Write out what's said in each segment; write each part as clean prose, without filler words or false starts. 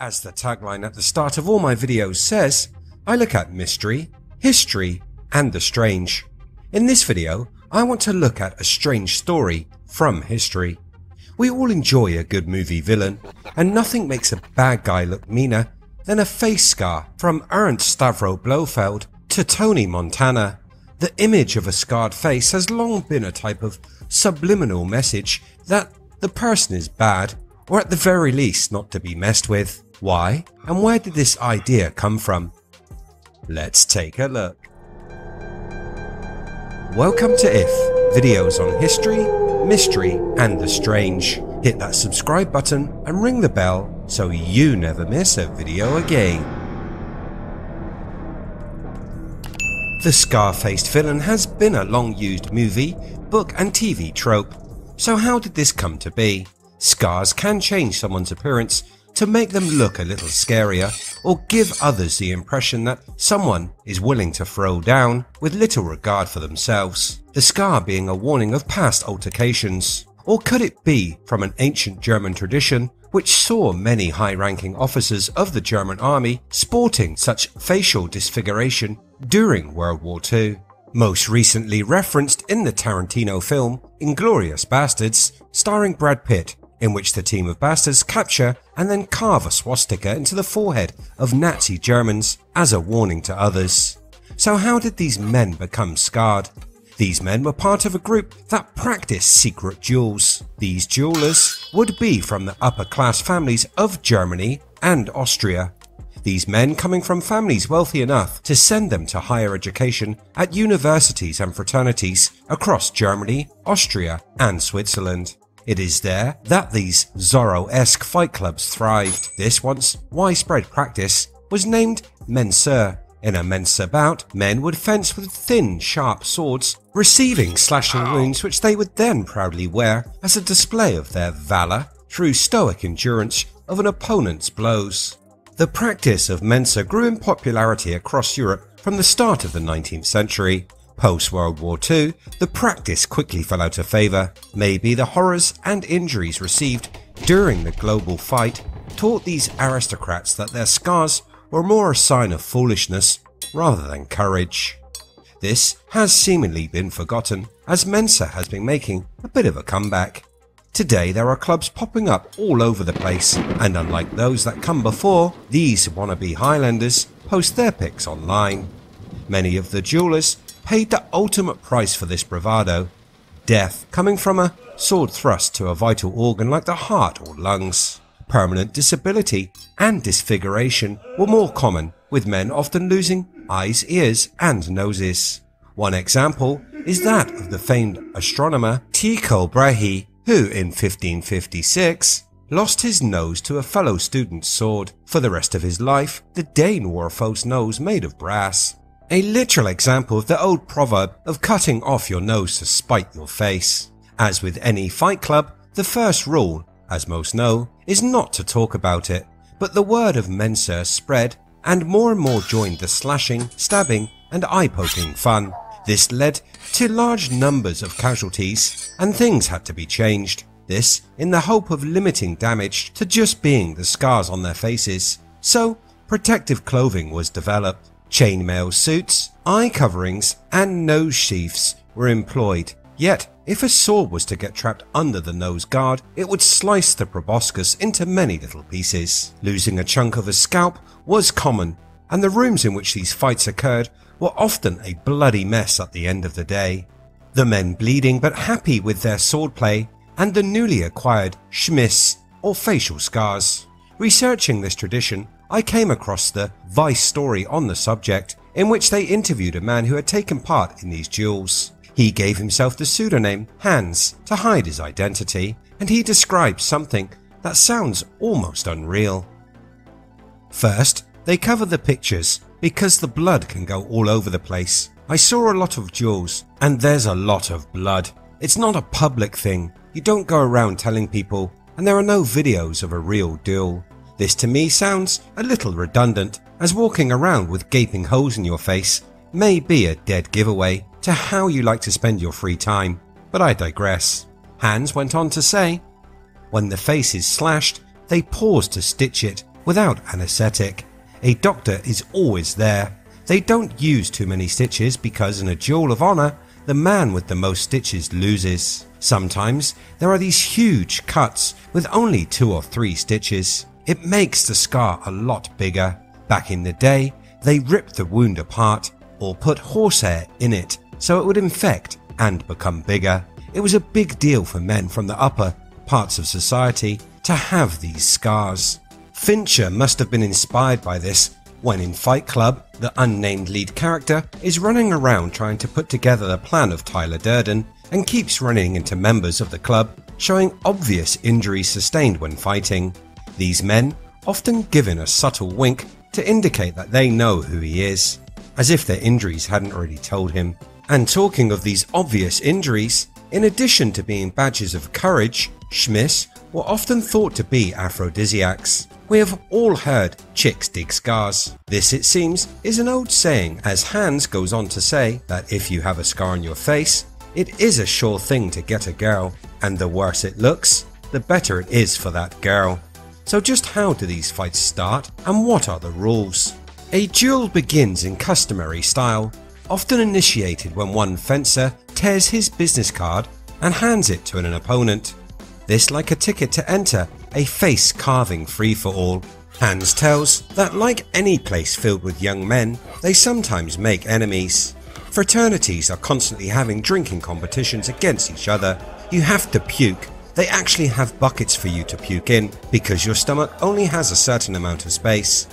As the tagline at the start of all my videos says, I look at mystery, history, and the strange. In this video, I want to look at a strange story from history. We all enjoy a good movie villain, and nothing makes a bad guy look meaner than a face scar. From Ernst Stavro Blofeld to Tony Montana. The image of a scarred face has long been a type of subliminal message that the person is bad, or at the very least not to be messed with. Why and where did this idea come from? Let's take a look. Welcome to IF, videos on history, mystery and the strange. Hit that subscribe button and ring the bell so you never miss a video again. The scar-faced villain has been a long-used movie, book and TV trope. So how did this come to be? Scars can change someone's appearance to make them look a little scarier or give others the impression that someone is willing to throw down with little regard for themselves. The scar being a warning of past altercations. Or could it be from an ancient German tradition which saw many high-ranking officers of the German army sporting such facial disfiguration during World War II? Most recently referenced in the Tarantino film Inglourious Basterds, starring Brad Pitt, in which the team of bastards capture and then carve a swastika into the forehead of Nazi Germans as a warning to others. So how did these men become scarred? These men were part of a group that practiced secret duels. These duelers would be from the upper class families of Germany and Austria. These men coming from families wealthy enough to send them to higher education at universities and fraternities across Germany, Austria and Switzerland. It is there that these Zorro-esque fight clubs thrived. This once widespread practice was named Mensur. In a Mensur bout, men would fence with thin, sharp swords, receiving slashing wounds which they would then proudly wear as a display of their valor through stoic endurance of an opponent's blows. The practice of Mensur grew in popularity across Europe from the start of the 19th century. Post-World War II, the practice quickly fell out of favour. Maybe the horrors and injuries received during the global fight taught these aristocrats that their scars were more a sign of foolishness rather than courage. This has seemingly been forgotten as Mensur has been making a bit of a comeback. Today there are clubs popping up all over the place, and unlike those that come before, these wannabe Highlanders post their pics online. Many of the duellers paid the ultimate price for this bravado, death coming from a sword thrust to a vital organ like the heart or lungs. Permanent disability and disfiguration were more common, with men often losing eyes, ears and noses. One example is that of the famed astronomer Tycho Brahe, who in 1556 lost his nose to a fellow student's sword. For the rest of his life, the Dane wore a false nose made of brass. A literal example of the old proverb of cutting off your nose to spite your face. As with any fight club, the first rule, as most know, is not to talk about it, but the word of Mensur spread and more joined the slashing, stabbing and eye-poking fun. This led to large numbers of casualties and things had to be changed. This in the hope of limiting damage to just being the scars on their faces. So protective clothing was developed. Chainmail suits, eye coverings and nose sheaths were employed. Yet, if a sword was to get trapped under the nose guard, it would slice the proboscis into many little pieces. Losing a chunk of a scalp was common, and the rooms in which these fights occurred were often a bloody mess at the end of the day. The men bleeding but happy with their swordplay and the newly acquired schmiss or facial scars. Researching this tradition, I came across the Vice story on the subject, in which they interviewed a man who had taken part in these duels. He gave himself the pseudonym Hans to hide his identity, and he described something that sounds almost unreal. First, they cover the pictures because the blood can go all over the place. I saw a lot of duels, and there's a lot of blood. It's not a public thing. You don't go around telling people, and there are no videos of a real duel. This to me sounds a little redundant, as walking around with gaping holes in your face may be a dead giveaway to how you like to spend your free time, but I digress. Hans went on to say, when the face is slashed, they pause to stitch it without anaesthetic. A doctor is always there. They don't use too many stitches because in a duel of honour, the man with the most stitches loses. Sometimes there are these huge cuts with only 2 or 3 stitches. It makes the scar a lot bigger. Back in the day, they ripped the wound apart or put horsehair in it so it would infect and become bigger. It was a big deal for men from the upper parts of society to have these scars. Fincher must have been inspired by this when in Fight Club, the unnamed lead character is running around trying to put together the plan of Tyler Durden and keeps running into members of the club, showing obvious injuries sustained when fighting. These men often given a subtle wink to indicate that they know who he is, as if their injuries hadn't already told him. And talking of these obvious injuries, in addition to being badges of courage, schmiss were often thought to be aphrodisiacs. We have all heard chicks dig scars. This, it seems, is an old saying, as Hans goes on to say that if you have a scar on your face, it is a sure thing to get a girl, and the worse it looks, the better it is for that girl. So just how do these fights start, and what are the rules? A duel begins in customary style, often initiated when one fencer tears his business card and hands it to an opponent. This like a ticket to enter a face-carving free-for-all. Hans tells that like any place filled with young men, they sometimes make enemies. Fraternities are constantly having drinking competitions against each other. You have to puke. They actually have buckets for you to puke in because your stomach only has a certain amount of space.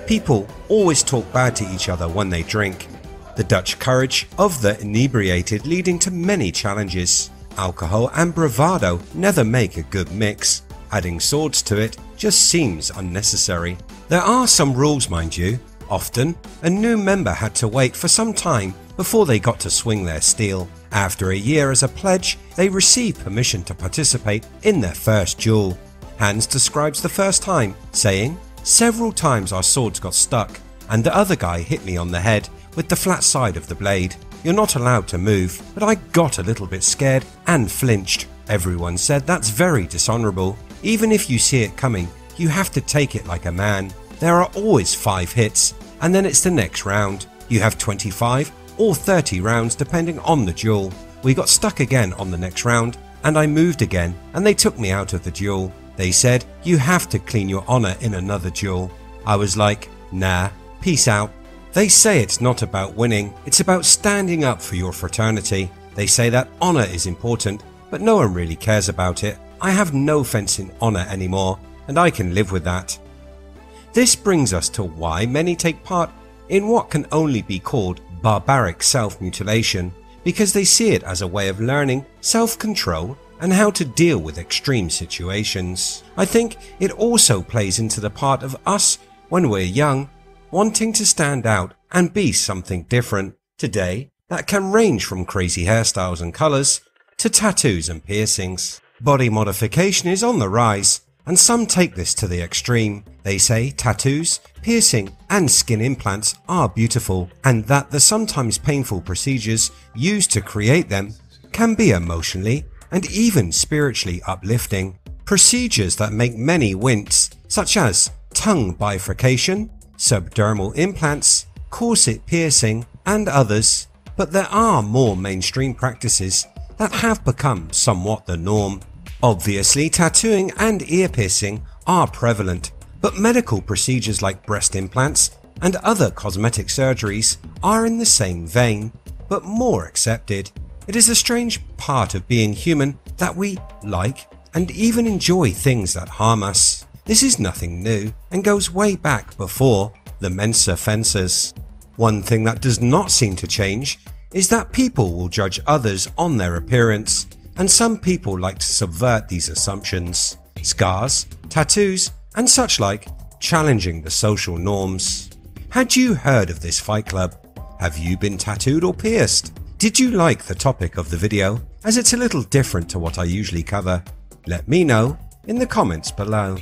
People always talk bad to each other when they drink. The Dutch courage of the inebriated leading to many challenges. Alcohol and bravado never make a good mix. Adding swords to it just seems unnecessary. There are some rules, mind you. Often, a new member had to wait for some time before they got to swing their steel. After a year as a pledge, they receive permission to participate in their first duel. Hans describes the first time, saying, "Several times our swords got stuck and the other guy hit me on the head with the flat side of the blade. You're not allowed to move, but I got a little bit scared and flinched. Everyone said that's very dishonorable. Even if you see it coming, you have to take it like a man. There are always 5 hits, and then it's the next round. You have 25 or 30 rounds depending on the duel. We got stuck again on the next round, and I moved again, and they took me out of the duel. They said, you have to clean your honor in another duel. I was like, nah, peace out. They say it's not about winning, it's about standing up for your fraternity. They say that honor is important, but no one really cares about it. I have no fencing honor anymore, and I can live with that." This brings us to why many take part in what can only be called barbaric self-mutilation, because they see it as a way of learning self-control and how to deal with extreme situations. I think it also plays into the part of us when we're young, wanting to stand out and be something different. Today, that can range from crazy hairstyles and colours to tattoos and piercings. Body modification is on the rise, and some take this to the extreme. They say tattoos, piercing and skin implants are beautiful, and that the sometimes painful procedures used to create them can be emotionally and even spiritually uplifting. Procedures that make many wince, such as tongue bifurcation, subdermal implants, corset piercing and others, but there are more mainstream practices that have become somewhat the norm. Obviously, tattooing and ear piercing are prevalent, but medical procedures like breast implants and other cosmetic surgeries are in the same vein, but more accepted. It is a strange part of being human that we like and even enjoy things that harm us. This is nothing new and goes way back before the Mensur fencers. One thing that does not seem to change is that people will judge others on their appearance, and some people like to subvert these assumptions. Scars, tattoos and such like, challenging the social norms. Had you heard of this fight club? Have you been tattooed or pierced? Did you like the topic of the video, as it's a little different to what I usually cover? Let me know in the comments below.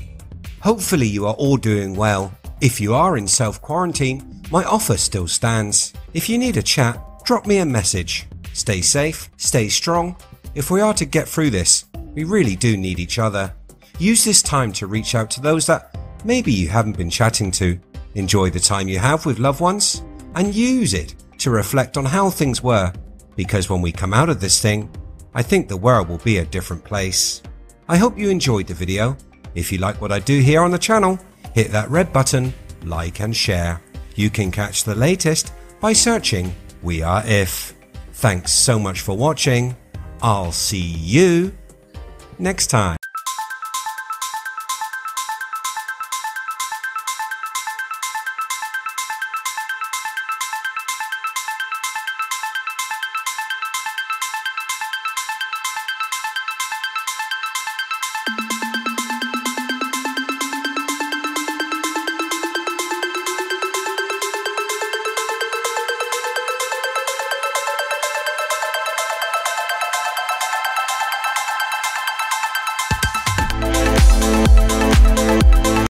Hopefully you are all doing well. If you are in self-quarantine, my offer still stands. If you need a chat, drop me a message. Stay safe, stay strong. If we are to get through this, we really do need each other. Use this time to reach out to those that maybe you haven't been chatting to. Enjoy the time you have with loved ones and use it to reflect on how things were, because when we come out of this thing, I think the world will be a different place. I hope you enjoyed the video. If you like what I do here on the channel, hit that red button, like and share. You can catch the latest by searching We Are If. Thanks so much for watching. I'll see you next time.